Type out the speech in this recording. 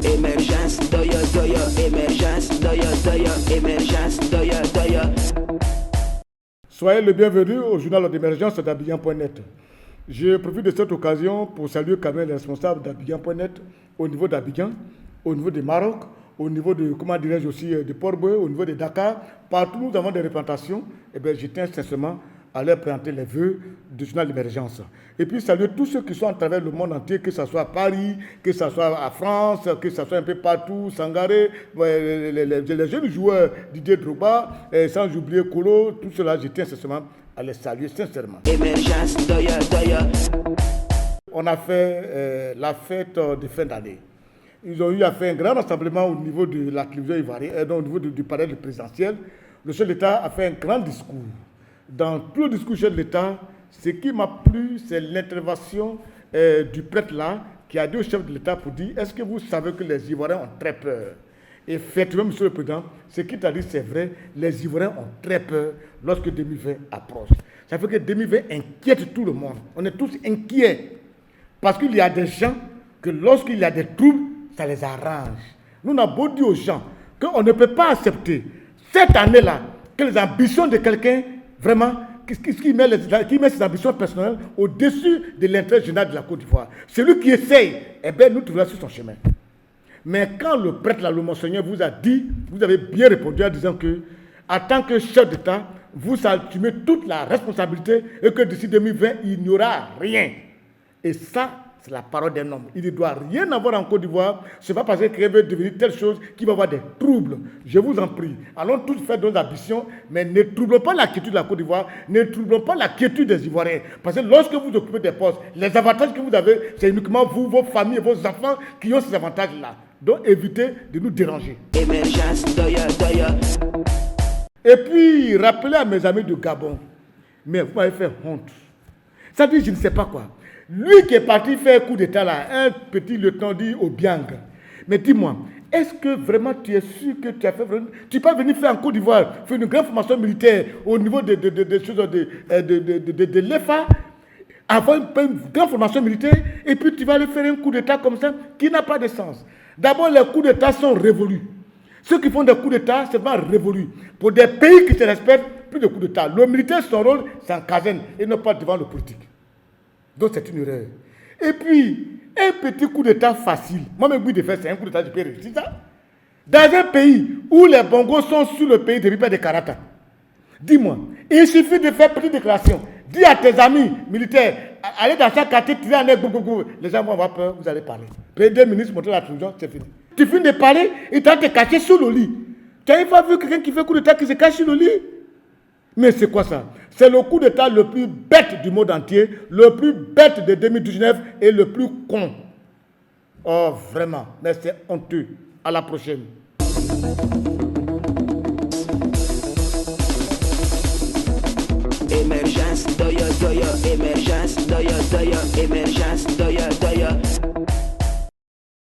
Émergence, doya, doya, émergence, doya, doya, émergence, doya, doya. Soyez le bienvenu au journal d'émergence d'Abidjan.net. Je profite de cette occasion pour saluer quand même les responsables d'Abidjan.net au niveau d'Abidjan, au niveau du Maroc, au niveau de, comment dirais-je aussi, de Port-Boué, au niveau de Dakar. Partout nous avons des représentations. Eh bien, je tiens sincèrement à leur présenter les vœux du journal d'émergence. Et puis saluer tous ceux qui sont à travers le monde entier, que ce soit à Paris, que ce soit à France, que ce soit un peu partout, Sangaré, les jeunes joueurs, Didier Drogba, sans oublier Kolo, tout cela, je tiens sincèrement à les saluer sincèrement. Émergence, doya, doya. On a fait la fête de fin d'année. Ils ont eu à faire un grand rassemblement au niveau de la télévision ivoirienne, au niveau du palais présidentiel. Le chef de l'État a fait un grand discours. Dans tout le discours du chef de l'État, ce qui m'a plu, c'est l'intervention du prêtre là, qui a dit au chef de l'État pour dire, est-ce que vous savez que les Ivoiriens ont très peur? Et effectivement, monsieur le président, ce qu'il t'a dit, c'est vrai, les Ivoiriens ont très peur lorsque 2020 approche. Ça fait que 2020 inquiète tout le monde. On est tous inquiets. Parce qu'il y a des gens que lorsqu'il y a des troubles, ça les arrange. Nous, on a beau dire aux gens qu'on ne peut pas accepter cette année-là que les ambitions de quelqu'un, vraiment, qui met ses ambitions personnelles au-dessus de l'intérêt général de la Côte d'Ivoire. Celui qui essaye, eh bien, nous trouvons sur son chemin. Mais quand le prêtre, là, le monseigneur, vous a dit, vous avez bien répondu en disant que, en tant que chef d'État, vous assumez toute la responsabilité et que d'ici 2020, il n'y aura rien. Et ça, c'est la parole d'un homme. Il ne doit rien avoir en Côte d'Ivoire. Ce n'est pas parce qu'il veut devenir telle chose qu'il va avoir des troubles. Je vous en prie. Allons tous faire nos ambitions, mais ne troublons pas la quiétude de la Côte d'Ivoire, ne troublons pas la quiétude des Ivoiriens. Parce que lorsque vous occupez des postes, les avantages que vous avez, c'est uniquement vous, vos familles, vos enfants qui ont ces avantages-là. Donc évitez de nous déranger. Émergence, doya, doya. Et puis, rappelez à mes amis du Gabon, mais vous m'avez fait honte. Ça dit, je ne sais pas quoi. Lui qui est parti faire un coup d'État là, un petit lieutenant dit Obiang. Mais dis-moi, est-ce que vraiment tu es sûr que tu as fait vraiment... Tu peux venir faire en Côte d'Ivoire, faire une grande formation militaire au niveau de l'EFA, avoir une grande formation militaire, et puis tu vas aller faire un coup d'État comme ça, qui n'a pas de sens. D'abord, les coups d'État sont révolus. Ceux qui font des coups d'État, c'est pas révolu. Pour des pays qui se respectent, plus de coups d'État. Le militaire, son rôle, c'est en caserne, et non pas devant le politique. Donc c'est une erreur. Et puis, un petit coup d'État facile. Moi-même, oui, de faire, c'est un coup d'État, je peux réussir ça. Dans un pays où les bongos sont sur le pays depuis pas de Karata, dis-moi, il suffit de faire une petite déclaration. Dis à tes amis militaires, allez dans chaque quartier, tirer en air, les gens vont avoir peur, vous allez parler. Premier ministre, montrer la télévision, c'est fini. Tu finis de parler, et tu vas te cacher sous le lit. Tu n'as pas vu quelqu'un qui fait coup d'État qui se cache sous le lit? Mais c'est quoi ça? C'est le coup d'État le plus bête du monde entier, le plus bête de 2019 et le plus con. Oh, vraiment, mais c'est honteux. À la prochaine. Émergence, doya, doya, émergence, doya, doya, émergence, doya, doya.